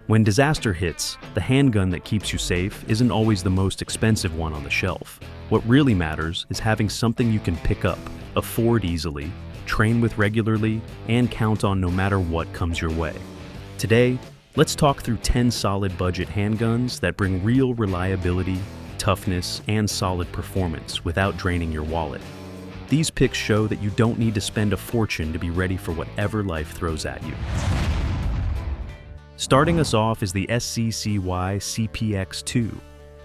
When disaster hits, the handgun that keeps you safe isn't always the most expensive one on the shelf. What really matters is having something you can pick up, afford easily, train with regularly, and count on no matter what comes your way. Today, let's talk through 10 solid budget handguns that bring real reliability, toughness, and solid performance without draining your wallet. These picks show that you don't need to spend a fortune to be ready for whatever life throws at you. Starting us off is the SCCY CPX-2,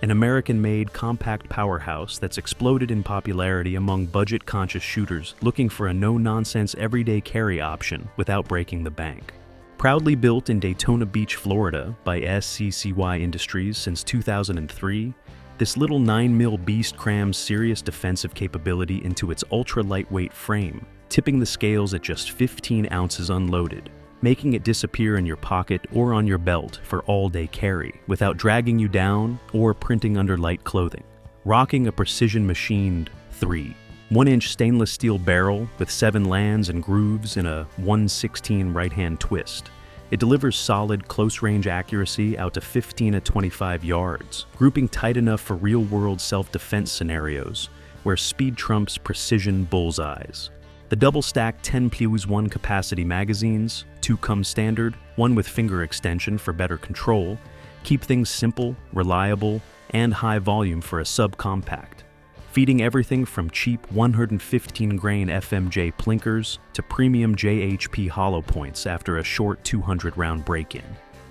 an American-made compact powerhouse that's exploded in popularity among budget-conscious shooters looking for a no-nonsense everyday carry option without breaking the bank. Proudly built in Daytona Beach, Florida by SCCY Industries since 2003, this little 9mm beast crams serious defensive capability into its ultra-lightweight frame, tipping the scales at just 15 ounces unloaded, making it disappear in your pocket or on your belt for all-day carry without dragging you down or printing under light clothing. Rocking a precision-machined 1-inch stainless steel barrel with 7 lands and grooves in a 1/16 right-hand twist. It delivers solid close-range accuracy out to 15 to 25 yards, grouping tight enough for real-world self-defense scenarios where speed trumps precision bullseyes. The double-stacked 10+1 capacity magazines, 2 come standard, 1 with finger extension for better control, keep things simple, reliable, and high volume for a subcompact, feeding everything from cheap 115-grain FMJ plinkers to premium JHP hollow points after a short 200-round break-in.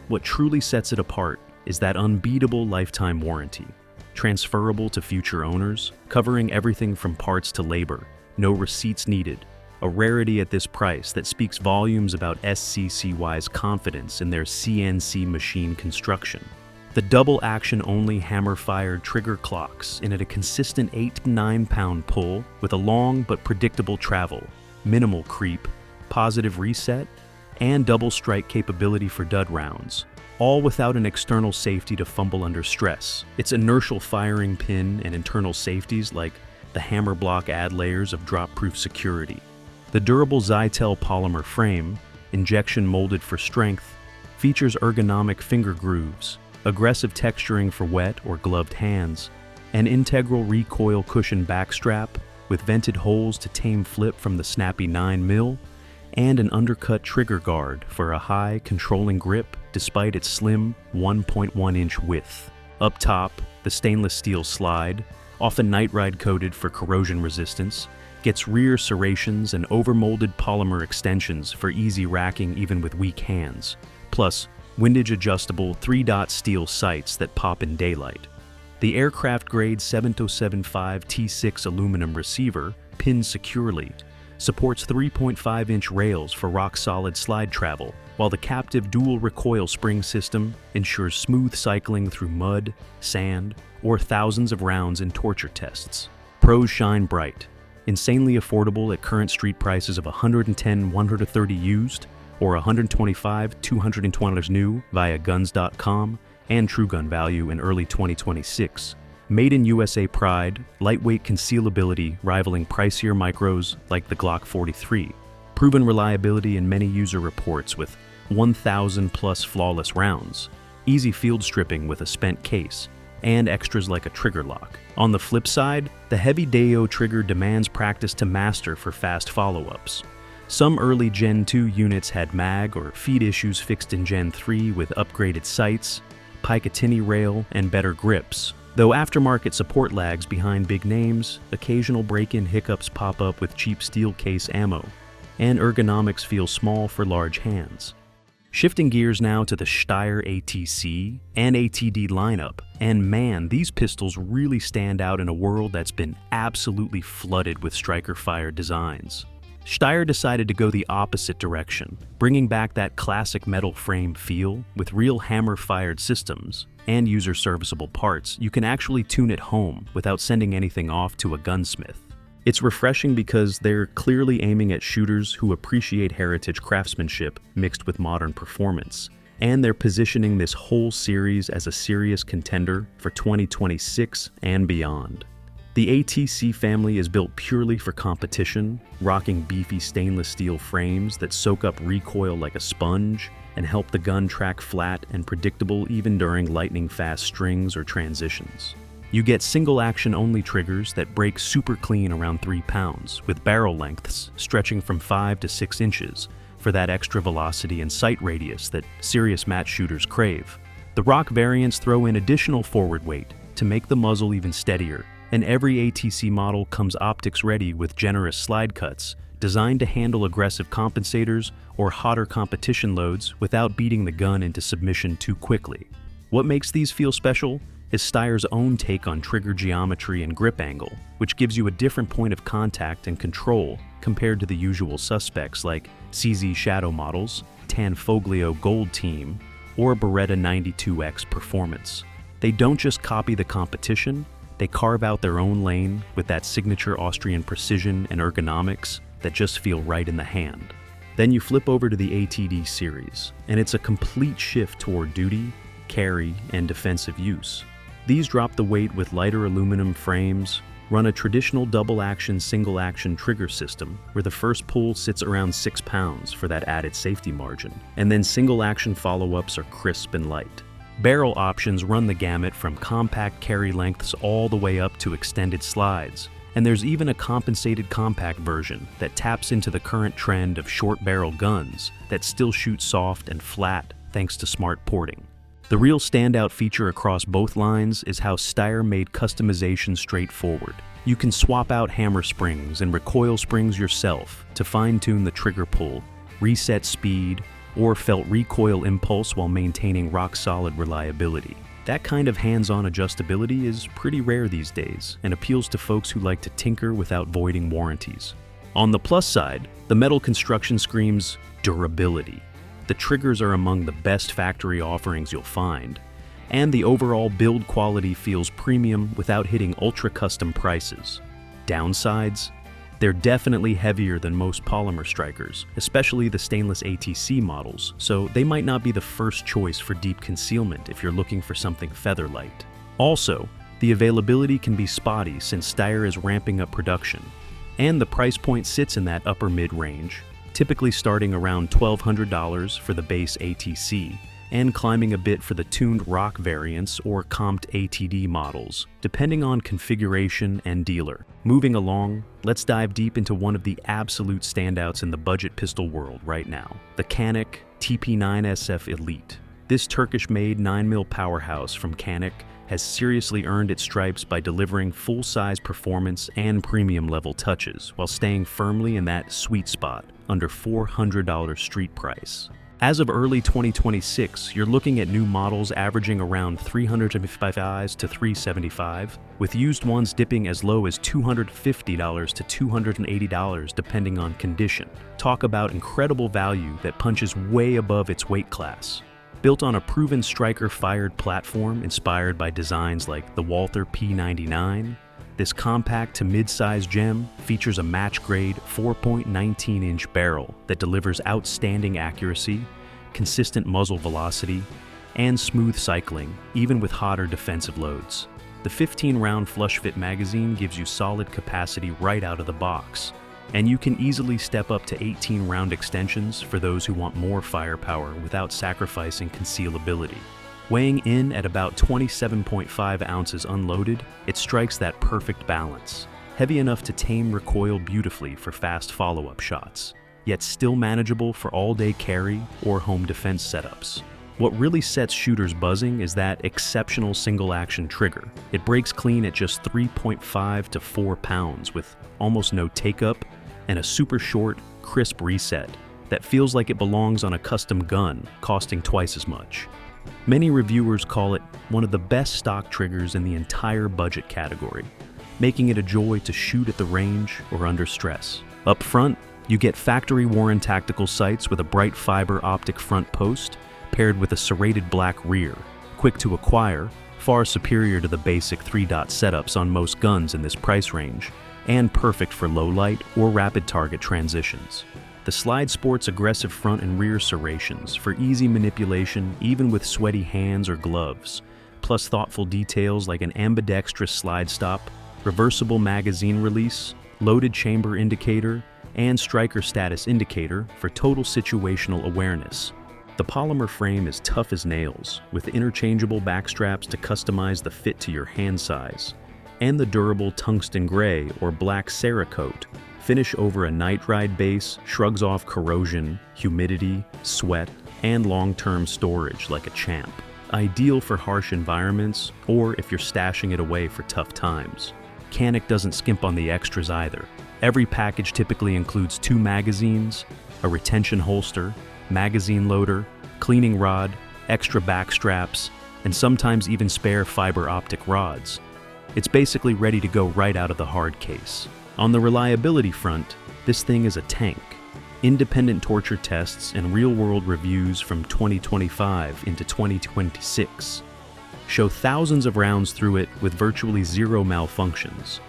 What truly sets it apart is that unbeatable lifetime warranty, transferable to future owners, covering everything from parts to labor, no receipts needed, a rarity at this price that speaks volumes about SCCY's confidence in their CNC machine construction. The double action-only hammer-fired trigger clocks in at a consistent 8 to 9 pound pull with a long but predictable travel, minimal creep, positive reset, and double strike capability for dud rounds, all without an external safety to fumble under stress. Its inertial firing pin and internal safeties like the hammer block add layers of drop-proof security. The durable Zytel polymer frame, injection molded for strength, features ergonomic finger grooves, aggressive texturing for wet or gloved hands, an integral recoil cushion backstrap with vented holes to tame flip from the snappy 9mm, and an undercut trigger guard for a high, controlling grip despite its slim 1.1-inch width. Up top, the stainless steel slide, often nitride coated for corrosion resistance, gets rear serrations and overmolded polymer extensions for easy racking even with weak hands, plus windage-adjustable 3-dot steel sights that pop in daylight. The aircraft-grade 7075 T6 aluminum receiver, pinned securely, supports 3.5-inch rails for rock-solid slide travel, while the captive dual recoil spring system ensures smooth cycling through mud, sand, or thousands of rounds in torture tests. Pros shine bright. Insanely affordable at current street prices of $110-$130 used, or $125-$220 new via guns.com and True Gun Value in early 2026. Made in USA pride, lightweight concealability rivaling pricier micros like the Glock 43. Proven reliability in many user reports with 1,000+ flawless rounds. Easy field stripping with a spent case, and extras like a trigger lock. On the flip side, the heavy Deo trigger demands practice to master for fast follow-ups. Some early Gen 2 units had mag or feed issues fixed in Gen 3 with upgraded sights, Picatinny rail, and better grips. Though aftermarket support lags behind big names, occasional break-in hiccups pop up with cheap steel case ammo, and ergonomics feel small for large hands. Shifting gears now to the Steyr ATC and ATD lineup, and man, these pistols really stand out in a world that's been absolutely flooded with striker-fired designs. Steyr decided to go the opposite direction, bringing back that classic metal frame feel with real hammer-fired systems and user-serviceable parts. You can actually tune at home without sending anything off to a gunsmith. It's refreshing because they're clearly aiming at shooters who appreciate heritage craftsmanship mixed with modern performance, and they're positioning this whole series as a serious contender for 2026 and beyond. The ATC family is built purely for competition, rocking beefy stainless steel frames that soak up recoil like a sponge and help the gun track flat and predictable even during lightning-fast strings or transitions. You get single-action only triggers that break super clean around 3 pounds, with barrel lengths stretching from 5 to 6 inches for that extra velocity and sight radius that serious match shooters crave. The ROC variants throw in additional forward weight to make the muzzle even steadier, and every ATC model comes optics ready with generous slide cuts designed to handle aggressive compensators or hotter competition loads without beating the gun into submission too quickly. What makes these feel special is Steyr's own take on trigger geometry and grip angle, which gives you a different point of contact and control compared to the usual suspects like CZ Shadow models, Tanfoglio Gold Team, or Beretta 92X Performance. They don't just copy the competition, they carve out their own lane with that signature Austrian precision and ergonomics that just feel right in the hand. Then you flip over to the ATD series, and it's a complete shift toward duty, carry, and defensive use. These drop the weight with lighter aluminum frames, run a traditional double-action, single-action trigger system where the first pull sits around 6 pounds for that added safety margin, and then single-action follow-ups are crisp and light. Barrel options run the gamut from compact carry lengths all the way up to extended slides, and there's even a compensated compact version that taps into the current trend of short barrel guns that still shoot soft and flat thanks to smart porting. The real standout feature across both lines is how Steyr made customization straightforward. You can swap out hammer springs and recoil springs yourself to fine-tune the trigger pull, reset speed, or felt recoil impulse while maintaining rock-solid reliability. That kind of hands-on adjustability is pretty rare these days and appeals to folks who like to tinker without voiding warranties. On the plus side, the metal construction screams durability. The triggers are among the best factory offerings you'll find, and the overall build quality feels premium without hitting ultra-custom prices. Downsides? They're definitely heavier than most polymer strikers, especially the stainless ATC models, so they might not be the first choice for deep concealment if you're looking for something featherlight. Also, the availability can be spotty since Steyr is ramping up production, and the price point sits in that upper mid-range, typically starting around $1,200 for the base ATC, and climbing a bit for the tuned ROC variants or comped ATD models, depending on configuration and dealer. Moving along, let's dive deep into one of the absolute standouts in the budget pistol world right now, the Canik TP9SF Elite. This Turkish-made 9mm powerhouse from Canik has seriously earned its stripes by delivering full-size performance and premium-level touches while staying firmly in that sweet spot under $400 street price. As of early 2026, you're looking at new models averaging around $355 to $375, with used ones dipping as low as $250 to $280 depending on condition. Talk about incredible value that punches way above its weight class. Built on a proven striker-fired platform inspired by designs like the Walther P99, this compact to mid-size gem features a match-grade 4.19-inch barrel that delivers outstanding accuracy, consistent muzzle velocity, and smooth cycling, even with hotter defensive loads. The 15-round flush-fit magazine gives you solid capacity right out of the box, and you can easily step up to 18-round extensions for those who want more firepower without sacrificing concealability. Weighing in at about 27.5 ounces unloaded, it strikes that perfect balance, heavy enough to tame recoil beautifully for fast follow-up shots, yet still manageable for all-day carry or home defense setups. What really sets shooters buzzing is that exceptional single-action trigger. It breaks clean at just 3.5 to 4 pounds with almost no take-up and a super short, crisp reset that feels like it belongs on a custom gun costing twice as much. Many reviewers call it one of the best stock triggers in the entire budget category, making it a joy to shoot at the range or under stress. Up front, you get factory-worn tactical sights with a bright fiber optic front post paired with a serrated black rear, quick to acquire, far superior to the basic 3-dot setups on most guns in this price range, and perfect for low light or rapid target transitions. The slide sports aggressive front and rear serrations for easy manipulation even with sweaty hands or gloves, plus thoughtful details like an ambidextrous slide stop reversible magazine release, loaded chamber indicator, and striker status indicator for total situational awareness. The polymer frame is tough as nails, with interchangeable backstraps to customize the fit to your hand size, and the durable tungsten gray or black Cerakote finish over a night ride base shrugs off corrosion, humidity, sweat, and long-term storage like a champ. Ideal for harsh environments or if you're stashing it away for tough times. Canik doesn't skimp on the extras either. Every package typically includes 2 magazines, a retention holster, magazine loader, cleaning rod, extra back straps, and sometimes even spare fiber optic rods. It's basically ready to go right out of the hard case. On the reliability front, this thing is a tank. Independent torture tests and real-world reviews from 2025 into 2026 show thousands of rounds through it with virtually zero malfunctions,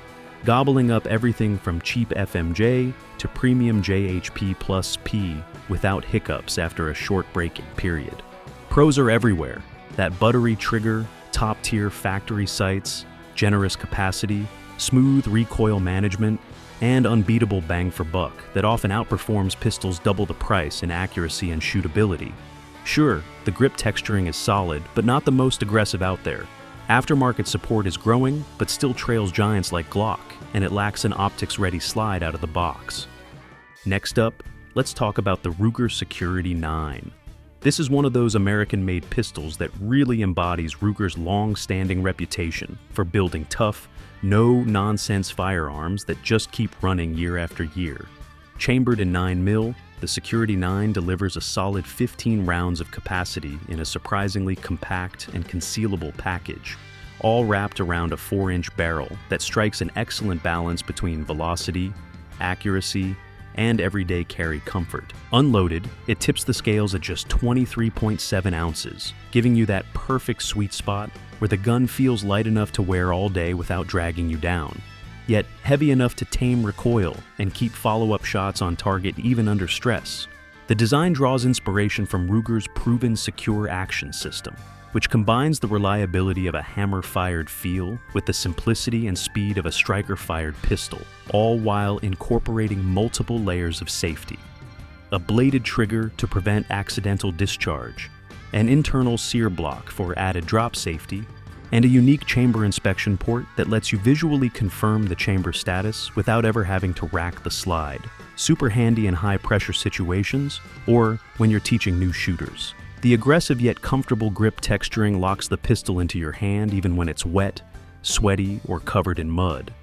gobbling up everything from cheap FMJ to premium JHP plus P without hiccups after a short break-in period. Pros are everywhere. That buttery trigger, top-tier factory sights, generous capacity, smooth recoil management, and unbeatable bang for buck that often outperforms pistols double the price in accuracy and shootability. Sure, the grip texturing is solid, but not the most aggressive out there. Aftermarket support is growing, but still trails giants like Glock, and it lacks an optics-ready slide out of the box. Next up, let's talk about the Ruger Security 9. This is one of those American-made pistols that really embodies Ruger's long-standing reputation for building tough, no-nonsense firearms that just keep running year after year. Chambered in 9mm, the Security 9 delivers a solid 15 rounds of capacity in a surprisingly compact and concealable package, all wrapped around a 4-inch barrel that strikes an excellent balance between velocity, accuracy, and everyday carry comfort. Unloaded, it tips the scales at just 23.7 ounces, giving you that perfect sweet spot where the gun feels light enough to wear all day without dragging you down, yet heavy enough to tame recoil and keep follow-up shots on target even under stress. The design draws inspiration from Ruger's proven secure action system, which combines the reliability of a hammer-fired feel with the simplicity and speed of a striker-fired pistol, all while incorporating multiple layers of safety. A bladed trigger to prevent accidental discharge, an internal sear block for added drop safety, and a unique chamber inspection port that lets you visually confirm the chamber status without ever having to rack the slide. Super handy in high-pressure situations or when you're teaching new shooters. The aggressive yet comfortable grip texturing locks the pistol into your hand even when it's wet, sweaty, or covered in mud.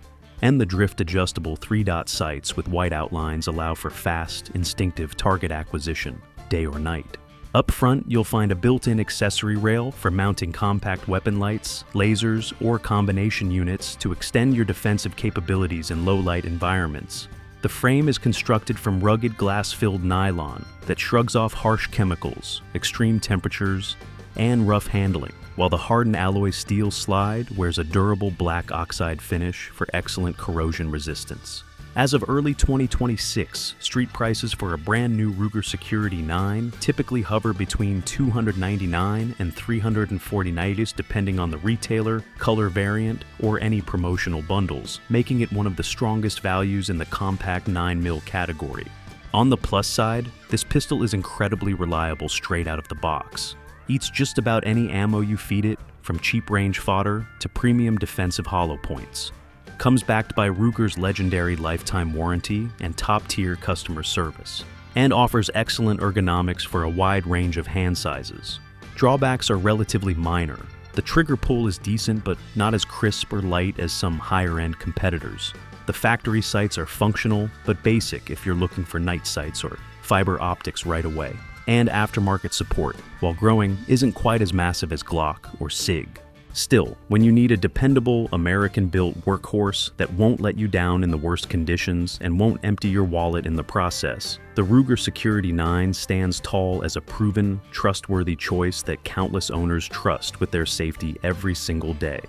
And the drift-adjustable 3-dot sights with white outlines allow for fast, instinctive target acquisition, day or night. Up front, you'll find a built-in accessory rail for mounting compact weapon lights, lasers, or combination units to extend your defensive capabilities in low-light environments. The frame is constructed from rugged glass-filled nylon that shrugs off harsh chemicals, extreme temperatures, and rough handling, while the hardened alloy steel slide wears a durable black oxide finish for excellent corrosion resistance. As of early 2026, street prices for a brand new Ruger Security 9 typically hover between $299 and $349 depending on the retailer, color variant, or any promotional bundles, making it one of the strongest values in the compact 9mm category. On the plus side, this pistol is incredibly reliable straight out of the box. Eats just about any ammo you feed it, from cheap range fodder to premium defensive hollow points. Comes backed by Ruger's legendary lifetime warranty and top-tier customer service, and offers excellent ergonomics for a wide range of hand sizes. Drawbacks are relatively minor. The trigger pull is decent but not as crisp or light as some higher-end competitors. The factory sights are functional but basic if you're looking for night sights or fiber optics right away. And aftermarket support, while growing, isn't quite as massive as Glock or SIG. Still, when you need a dependable, American-built workhorse that won't let you down in the worst conditions and won't empty your wallet in the process, the Ruger Security 9 stands tall as a proven, trustworthy choice that countless owners trust with their safety every single day.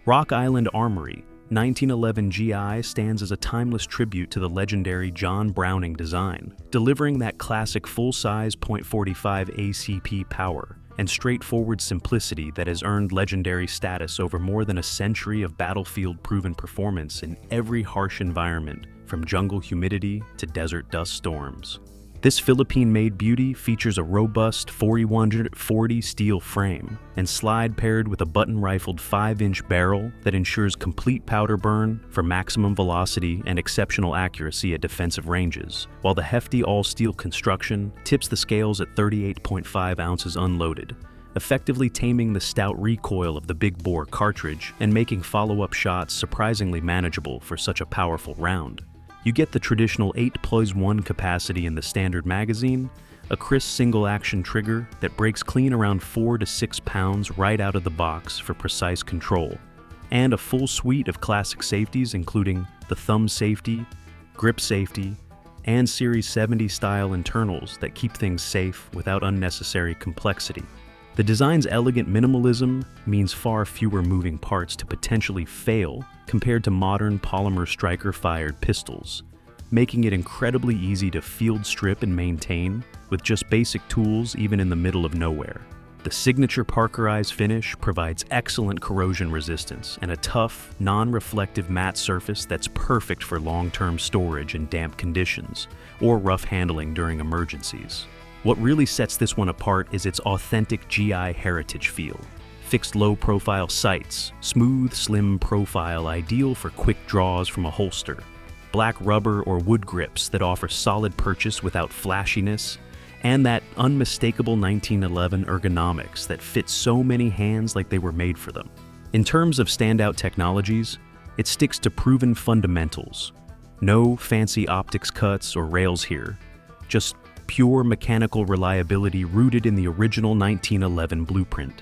Rock Island Armory 1911 GI stands as a timeless tribute to the legendary John Browning design, delivering that classic full-size .45 ACP power and straightforward simplicity that has earned legendary status over more than a century of battlefield-proven performance in every harsh environment, from jungle humidity to desert dust storms. This Philippine-made beauty features a robust 4140 steel frame and slide paired with a button-rifled 5-inch barrel that ensures complete powder burn for maximum velocity and exceptional accuracy at defensive ranges, while the hefty all-steel construction tips the scales at 38.5 ounces unloaded, effectively taming the stout recoil of the big-bore cartridge and making follow-up shots surprisingly manageable for such a powerful round. You get the traditional 8+1 capacity in the standard magazine, a crisp single-action trigger that breaks clean around 4 to 6 pounds right out of the box for precise control, and a full suite of classic safeties including the thumb safety, grip safety, and Series 70 style internals that keep things safe without unnecessary complexity. The design's elegant minimalism means far fewer moving parts to potentially fail compared to modern polymer striker-fired pistols, making it incredibly easy to field strip and maintain with just basic tools even in the middle of nowhere. The signature parkerized finish provides excellent corrosion resistance and a tough, non-reflective matte surface that's perfect for long-term storage in damp conditions or rough handling during emergencies. What really sets this one apart is its authentic GI heritage feel. Fixed low-profile sights, smooth, slim profile ideal for quick draws from a holster, black rubber or wood grips that offer solid purchase without flashiness, and that unmistakable 1911 ergonomics that fit so many hands like they were made for them. In terms of standout technologies, it sticks to proven fundamentals. No fancy optics cuts or rails here, just pure mechanical reliability rooted in the original 1911 blueprint,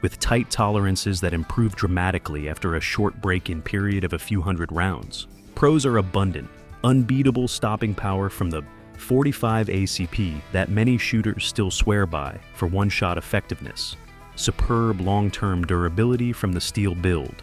with tight tolerances that improve dramatically after a short break-in period of a few hundred rounds. Pros are abundant, unbeatable stopping power from the 45 ACP that many shooters still swear by for one-shot effectiveness, superb long-term durability from the steel build,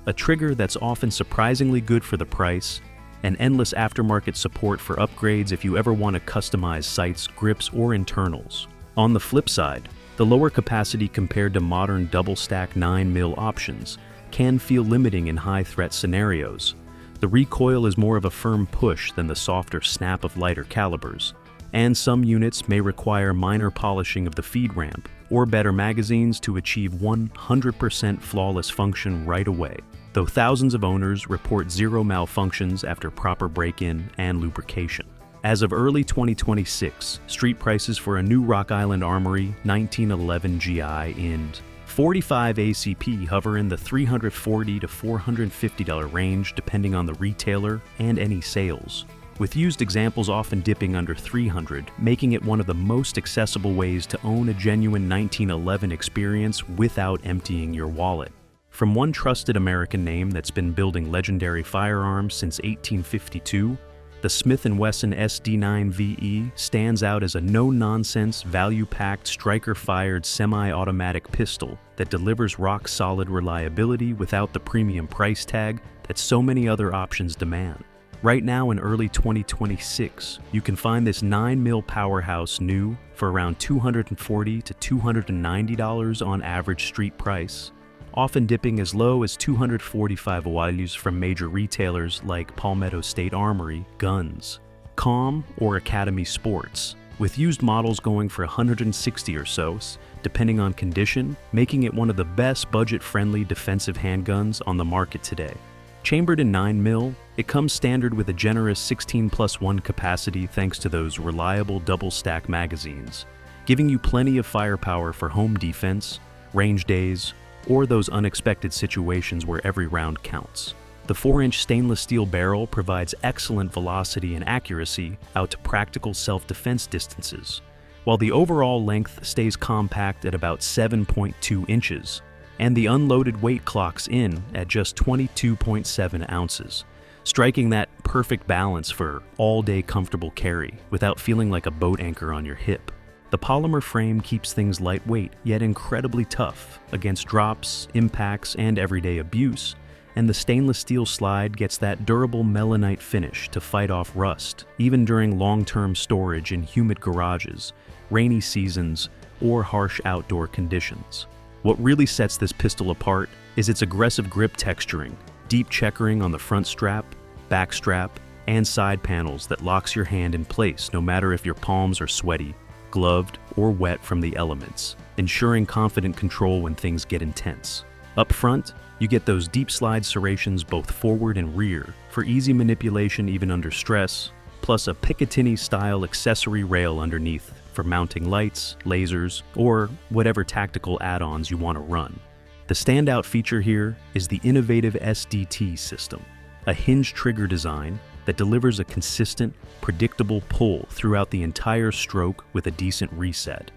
a trigger that's often surprisingly good for the price, and endless aftermarket support for upgrades if you ever want to customize sights, grips, or internals. On the flip side, the lower capacity compared to modern double-stack 9mm options can feel limiting in high-threat scenarios. The recoil is more of a firm push than the softer snap of lighter calibers, and some units may require minor polishing of the feed ramp or better magazines to achieve 100% flawless function right away, though thousands of owners report zero malfunctions after proper break-in and lubrication. As of early 2026, street prices for a new Rock Island Armory 1911 GI in 45 ACP hover in the $340 to $450 range depending on the retailer and any sales, with used examples often dipping under $300, making it one of the most accessible ways to own a genuine 1911 experience without emptying your wallet. From one trusted American name that's been building legendary firearms since 1852, the Smith & Wesson SD9VE stands out as a no-nonsense, value-packed, striker-fired semi-automatic pistol that delivers rock-solid reliability without the premium price tag that so many other options demand. Right now in early 2026, you can find this 9mm powerhouse new for around $240 to $290 on average street price, often dipping as low as $245 from major retailers like Palmetto State Armory, Guns, Calm, or Academy Sports, with used models going for $160 or so, depending on condition, making it one of the best budget-friendly defensive handguns on the market today. Chambered in 9mm, it comes standard with a generous 16+1 capacity thanks to those reliable double-stack magazines, giving you plenty of firepower for home defense, range days, or those unexpected situations where every round counts. The 4-inch stainless steel barrel provides excellent velocity and accuracy out to practical self-defense distances, while the overall length stays compact at about 7.2 inches, and the unloaded weight clocks in at just 22.7 ounces, striking that perfect balance for all-day comfortable carry without feeling like a boat anchor on your hip. The polymer frame keeps things lightweight yet incredibly tough against drops, impacts, and everyday abuse, and the stainless steel slide gets that durable melanite finish to fight off rust, even during long-term storage in humid garages, rainy seasons, or harsh outdoor conditions. What really sets this pistol apart is its aggressive grip texturing, deep checkering on the front strap, back strap, and side panels that locks your hand in place no matter if your palms are sweaty, gloved, or wet from the elements, ensuring confident control when things get intense. Up front, you get those deep slide serrations both forward and rear for easy manipulation even under stress, plus a Picatinny-style accessory rail underneath for mounting lights, lasers, or whatever tactical add-ons you want to run. The standout feature here is the innovative SDT system, a hinge trigger design that delivers a consistent, predictable pull throughout the entire stroke with a decent reset,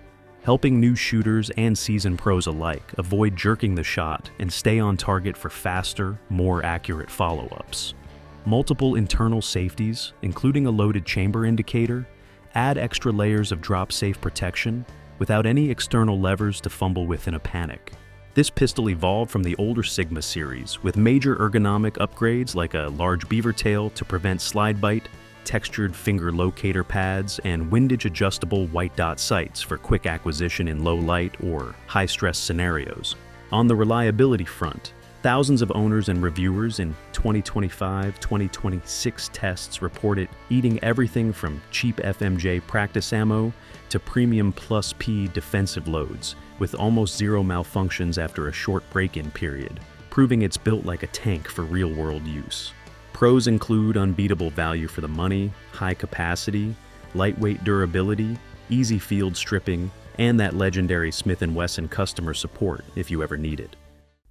helping new shooters and seasoned pros alike avoid jerking the shot and stay on target for faster, more accurate follow-ups. Multiple internal safeties, including a loaded chamber indicator, add extra layers of drop-safe protection without any external levers to fumble with in a panic. This pistol evolved from the older Sigma series with major ergonomic upgrades like a large beaver tail to prevent slide bite, textured finger locator pads, and windage-adjustable white dot sights for quick acquisition in low light or high-stress scenarios. On the reliability front, thousands of owners and reviewers in 2025-2026 tests reported eating everything from cheap FMJ practice ammo to premium plus P defensive loads, with almost zero malfunctions after a short break-in period, proving it's built like a tank for real-world use. Pros include unbeatable value for the money, high capacity, lightweight durability, easy field stripping, and that legendary Smith & Wesson customer support if you ever need it.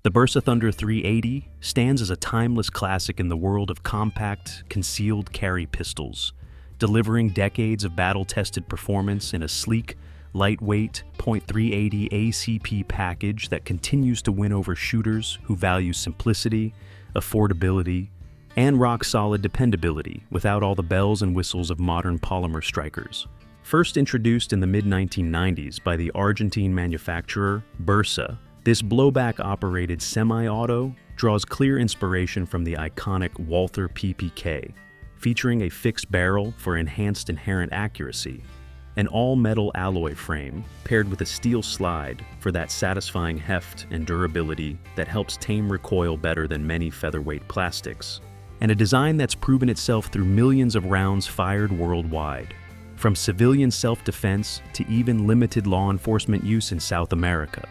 The Bersa Thunder 380 stands as a timeless classic in the world of compact, concealed carry pistols, delivering decades of battle-tested performance in a sleek, lightweight .380 ACP package that continues to win over shooters who value simplicity, affordability, and rock-solid dependability without all the bells and whistles of modern polymer strikers. First introduced in the mid-1990s by the Argentine manufacturer Bersa, this blowback-operated semi-auto draws clear inspiration from the iconic Walther PPK, featuring a fixed barrel for enhanced inherent accuracy, an all-metal alloy frame paired with a steel slide for that satisfying heft and durability that helps tame recoil better than many featherweight plastics, and a design that's proven itself through millions of rounds fired worldwide, from civilian self-defense to even limited law enforcement use in South America.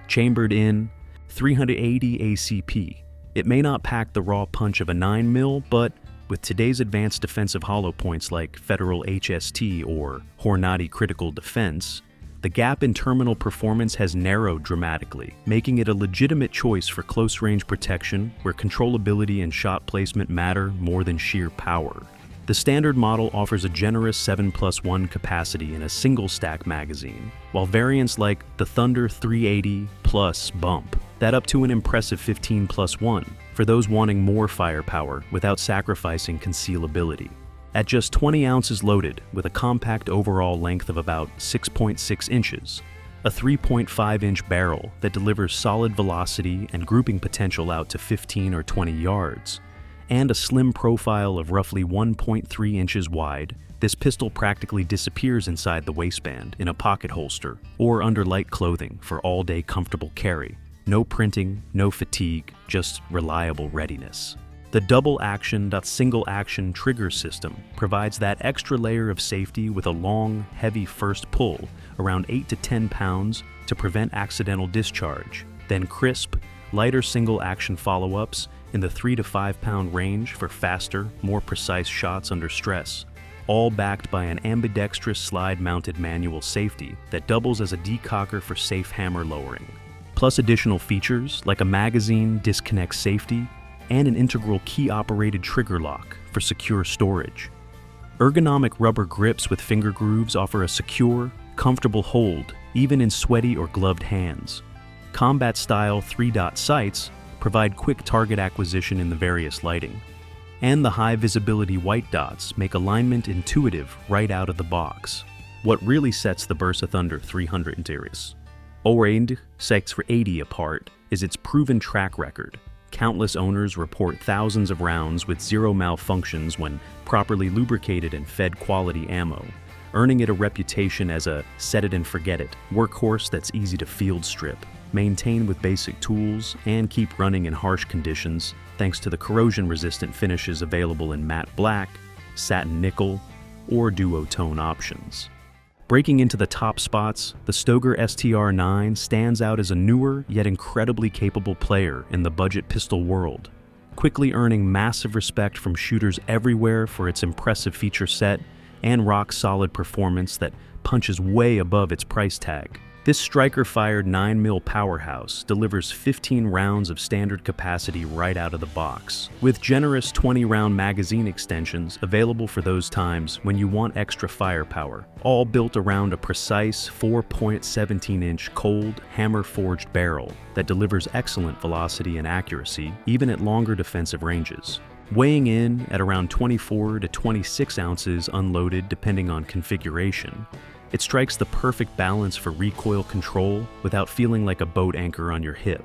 Chambered in 380 ACP, it may not pack the raw punch of a 9mm, but with today's advanced defensive hollow points like Federal HST or Hornady Critical Defense, the gap in terminal performance has narrowed dramatically, making it a legitimate choice for close-range protection where controllability and shot placement matter more than sheer power. The standard model offers a generous 7+1 capacity in a single-stack magazine, while variants like the Thunder 380 Plus bump that up to an impressive 15+1 for those wanting more firepower without sacrificing concealability. At just 20 ounces loaded with a compact overall length of about 6.6 inches, a 3.5-inch barrel that delivers solid velocity and grouping potential out to 15 or 20 yards, and a slim profile of roughly 1.3 inches wide, this pistol practically disappears inside the waistband in a pocket holster or under light clothing for all-day comfortable carry. No printing, no fatigue, just reliable readiness. The double-action, single-action trigger system provides that extra layer of safety with a long, heavy first pull, around 8 to 10 pounds, to prevent accidental discharge, then crisp, lighter single-action follow-ups in the 3 to 5 pound range for faster, more precise shots under stress, all backed by an ambidextrous slide-mounted manual safety that doubles as a decocker for safe hammer lowering, plus additional features like a magazine disconnect safety and an integral key-operated trigger lock for secure storage. Ergonomic rubber grips with finger grooves offer a secure, comfortable hold even in sweaty or gloved hands. Combat-style 3-dot sights provide quick target acquisition in the various lighting, and the high-visibility white dots make alignment intuitive right out of the box. What really sets the Bersa Thunder 300 Series 380 apart is its proven track record. Countless owners report thousands of rounds with zero malfunctions when properly lubricated and fed quality ammo, earning it a reputation as a set-it-and-forget-it workhorse that's easy to field strip, maintain with basic tools, and keep running in harsh conditions thanks to the corrosion-resistant finishes available in matte black, satin nickel, or duotone options. Breaking into the top spots, the Stoeger STR-9 stands out as a newer yet incredibly capable player in the budget pistol world, quickly earning massive respect from shooters everywhere for its impressive feature set and rock-solid performance that punches way above its price tag. This striker-fired 9mm powerhouse delivers 15 rounds of standard capacity right out of the box, with generous 20-round magazine extensions available for those times when you want extra firepower, all built around a precise 4.17-inch cold, hammer-forged barrel that delivers excellent velocity and accuracy even at longer defensive ranges. Weighing in at around 24 to 26 ounces unloaded depending on configuration, it strikes the perfect balance for recoil control without feeling like a boat anchor on your hip,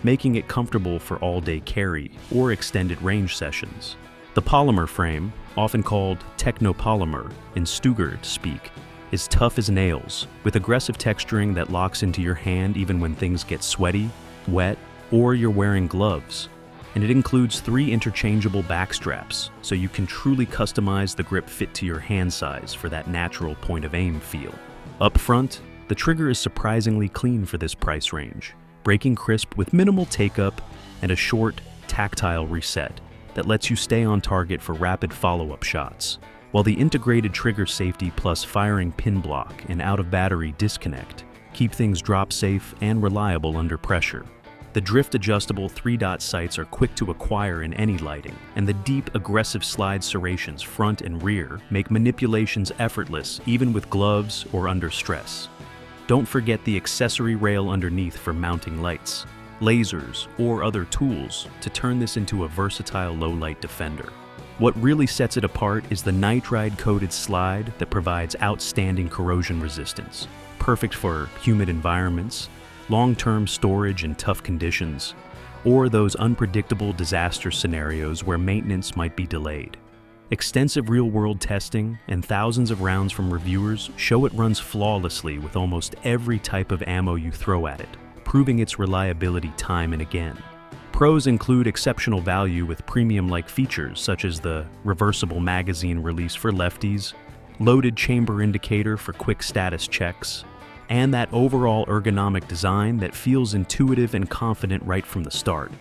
making it comfortable for all-day carry or extended range sessions. The polymer frame, often called technopolymer in Stoeger speak, is tough as nails, with aggressive texturing that locks into your hand even when things get sweaty, wet, or you're wearing gloves. And it includes 3 interchangeable back straps, so you can truly customize the grip fit to your hand size for that natural point of aim feel. Up front, the trigger is surprisingly clean for this price range, breaking crisp with minimal take-up and a short, tactile reset that lets you stay on target for rapid follow-up shots, while the integrated trigger safety plus firing pin block and out-of-battery disconnect keep things drop-safe and reliable under pressure. The drift-adjustable 3-dot sights are quick to acquire in any lighting, and the deep, aggressive slide serrations front and rear make manipulations effortless even with gloves or under stress. Don't forget the accessory rail underneath for mounting lights, lasers, or other tools to turn this into a versatile low-light defender. What really sets it apart is the nitride-coated slide that provides outstanding corrosion resistance, perfect for humid environments, long-term storage in tough conditions, or those unpredictable disaster scenarios where maintenance might be delayed. Extensive real-world testing and thousands of rounds from reviewers show it runs flawlessly with almost every type of ammo you throw at it, proving its reliability time and again. Pros include exceptional value with premium-like features such as the reversible magazine release for lefties, loaded chamber indicator for quick status checks, and that overall ergonomic design that feels intuitive and confident right from the start,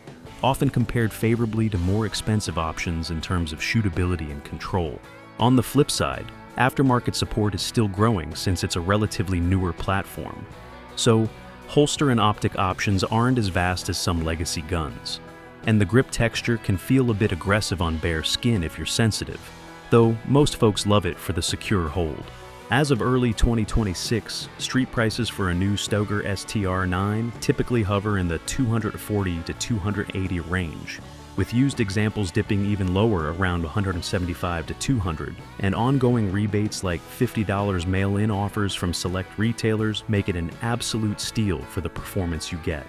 often compared favorably to more expensive options in terms of shootability and control. On the flip side, aftermarket support is still growing since it's a relatively newer platform, so holster and optic options aren't as vast as some legacy guns, and the grip texture can feel a bit aggressive on bare skin if you're sensitive, though most folks love it for the secure hold. As of early 2026, street prices for a new Stoeger STR-9 typically hover in the $240 to $280 range, with used examples dipping even lower around $175 to $200, and ongoing rebates like $50 mail-in offers from select retailers make it an absolute steal for the performance you get.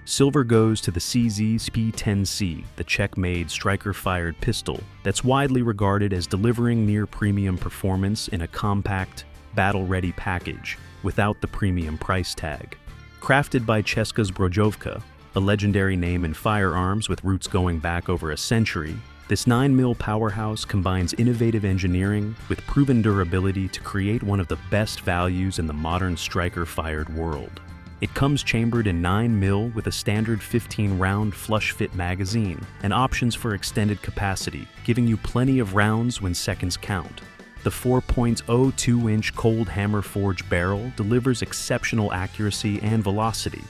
Silver goes to the CZ P10C, the Czech-made striker-fired pistol that's widely regarded as delivering near-premium performance in a compact, battle-ready package without the premium price tag. Crafted by Česká Zbrojovka, a legendary name in firearms with roots going back over a century, this 9mm powerhouse combines innovative engineering with proven durability to create one of the best values in the modern striker-fired world. It comes chambered in 9mm with a standard 15-round flush-fit magazine and options for extended capacity, giving you plenty of rounds when seconds count. The 4.02-inch cold hammer-forged barrel delivers exceptional accuracy and velocity,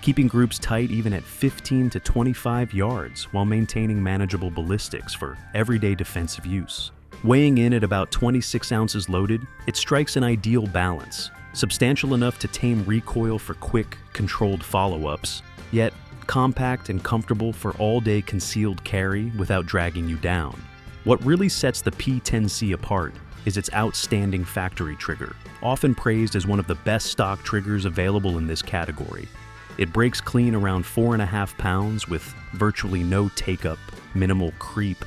keeping groups tight even at 15 to 25 yards while maintaining manageable ballistics for everyday defensive use. Weighing in at about 26 ounces loaded, it strikes an ideal balance, substantial enough to tame recoil for quick, controlled follow-ups, yet compact and comfortable for all-day concealed carry without dragging you down. What really sets the P10C apart is its outstanding factory trigger, often praised as one of the best stock triggers available in this category. It breaks clean around 4.5 pounds with virtually no take-up, minimal creep,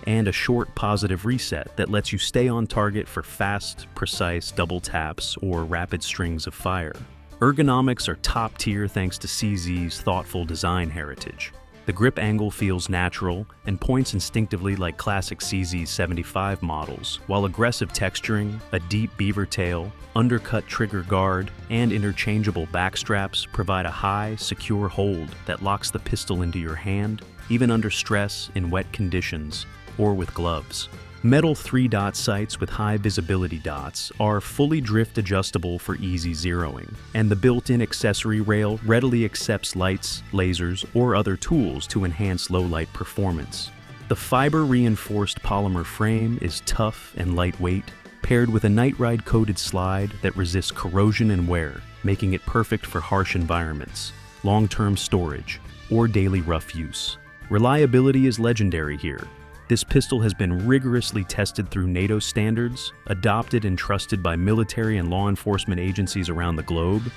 and a short positive reset that lets you stay on target for fast, precise double taps or rapid strings of fire. Ergonomics are top tier thanks to CZ's thoughtful design heritage. The grip angle feels natural and points instinctively like classic CZ 75 models, while aggressive texturing, a deep beaver tail, undercut trigger guard, and interchangeable backstraps provide a high, secure hold that locks the pistol into your hand, even under stress in wet conditions or with gloves. Metal 3-dot sights with high visibility dots are fully drift adjustable for easy zeroing, and the built-in accessory rail readily accepts lights, lasers, or other tools to enhance low-light performance. The fiber-reinforced polymer frame is tough and lightweight, paired with a night ride-coated slide that resists corrosion and wear, making it perfect for harsh environments, long-term storage, or daily rough use. Reliability is legendary here. This pistol has been rigorously tested through NATO standards, adopted and trusted by military and law enforcement agencies around the globe,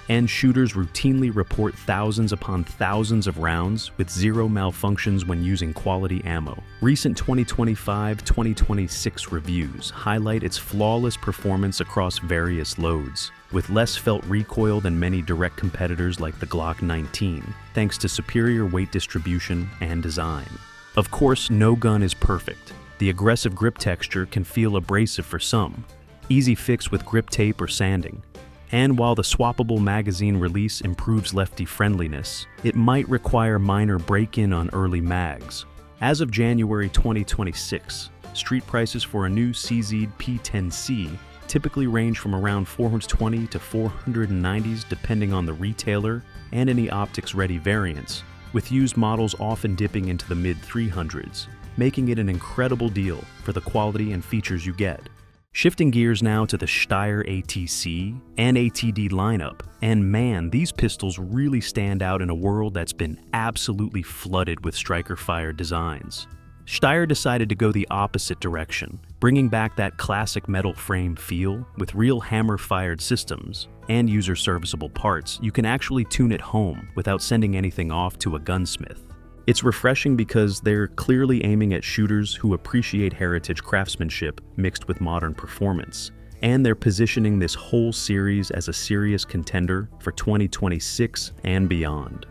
and shooters routinely report thousands upon thousands of rounds with zero malfunctions when using quality ammo. Recent 2025-2026 reviews highlight its flawless performance across various loads, with less felt recoil than many direct competitors like the Glock 19, thanks to superior weight distribution and design. Of course, no gun is perfect. The aggressive grip texture can feel abrasive for some, easy fix with grip tape or sanding. And while the swappable magazine release improves lefty friendliness, it might require minor break-in on early mags. As of January 2026, street prices for a new CZ P10C typically range from around $420 to $490 depending on the retailer and any optics-ready variants, with used models often dipping into the mid-300s, making it an incredible deal for the quality and features you get. Shifting gears now to the Steyr ATC and ATD lineup, and man, these pistols really stand out in a world that's been absolutely flooded with striker-fired designs. Steyr decided to go the opposite direction, bringing back that classic metal frame feel with real hammer-fired systems and user-serviceable parts you can actually tune at home without sending anything off to a gunsmith. It's refreshing because they're clearly aiming at shooters who appreciate heritage craftsmanship mixed with modern performance, and they're positioning this whole series as a serious contender for 2026 and beyond.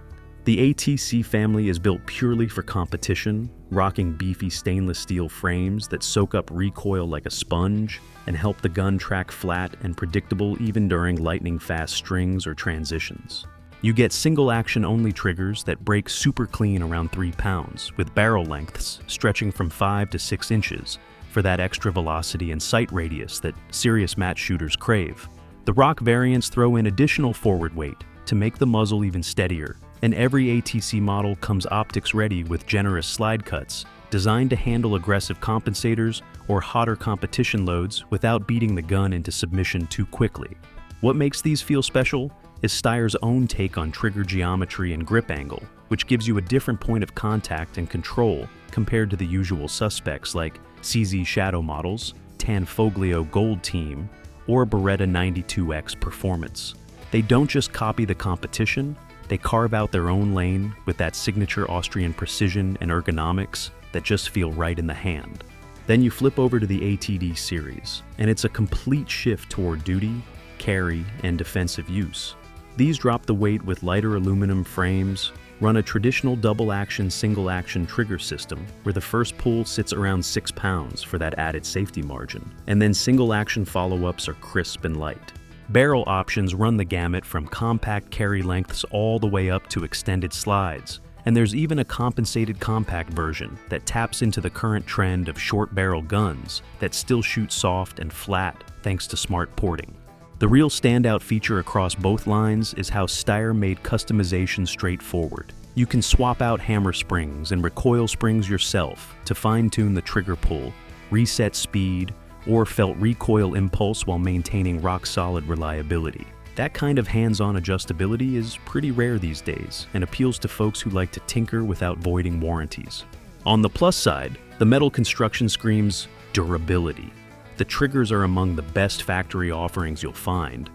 The ATC family is built purely for competition, rocking beefy stainless steel frames that soak up recoil like a sponge and help the gun track flat and predictable even during lightning-fast strings or transitions. You get single-action only triggers that break super clean around 3 pounds, with barrel lengths stretching from 5 to 6 inches for that extra velocity and sight radius that serious match shooters crave. The rock variants throw in additional forward weight to make the muzzle even steadier, and every ATC model comes optics ready with generous slide cuts, designed to handle aggressive compensators or hotter competition loads without beating the gun into submission too quickly. What makes these feel special is Steyr's own take on trigger geometry and grip angle, which gives you a different point of contact and control compared to the usual suspects like CZ Shadow models, Tanfoglio Gold Team, or Beretta 92X Performance. They don't just copy the competition, they carve out their own lane with that signature Austrian precision and ergonomics that just feel right in the hand. Then you flip over to the ATD series, and it's a complete shift toward duty, carry, and defensive use. These drop the weight with lighter aluminum frames, run a traditional double-action, single-action trigger system where the first pull sits around 6 pounds for that added safety margin, and then single-action follow-ups are crisp and light. Barrel options run the gamut from compact carry lengths all the way up to extended slides, and there's even a compensated compact version that taps into the current trend of short barrel guns that still shoot soft and flat thanks to smart porting. The real standout feature across both lines is how Steyr made customization straightforward. You can swap out hammer springs and recoil springs yourself to fine-tune the trigger pull, reset speed, or felt recoil impulse while maintaining rock-solid reliability. That kind of hands-on adjustability is pretty rare these days and appeals to folks who like to tinker without voiding warranties. On the plus side, the metal construction screams durability. The triggers are among the best factory offerings you'll find,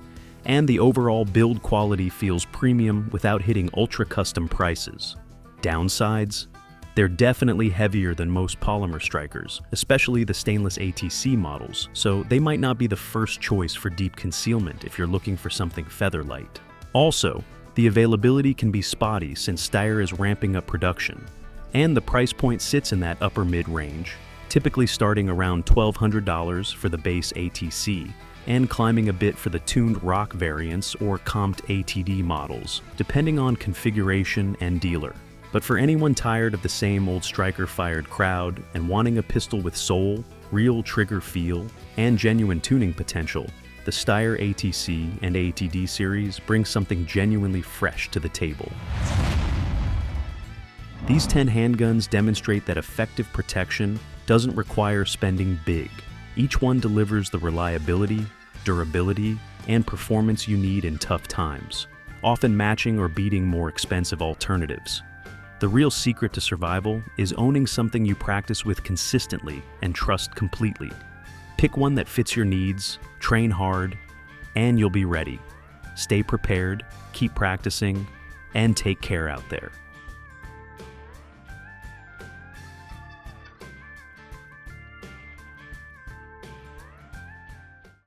and the overall build quality feels premium without hitting ultra-custom prices. Downsides? They're definitely heavier than most polymer strikers, especially the stainless ATC models, so they might not be the first choice for deep concealment if you're looking for something featherlight. Also, the availability can be spotty since Steyr is ramping up production, and the price point sits in that upper mid-range, typically starting around $1,200 for the base ATC, and climbing a bit for the tuned rock variants or comped ATD models, depending on configuration and dealer. But for anyone tired of the same old striker-fired crowd and wanting a pistol with soul, real trigger feel, and genuine tuning potential, the Steyr ATC and ATD Series brings something genuinely fresh to the table. These 10 handguns demonstrate that effective protection doesn't require spending big. Each one delivers the reliability, durability, and performance you need in tough times, often matching or beating more expensive alternatives. The real secret to survival is owning something you practice with consistently and trust completely. Pick one that fits your needs, train hard, and you'll be ready. Stay prepared, keep practicing, and take care out there.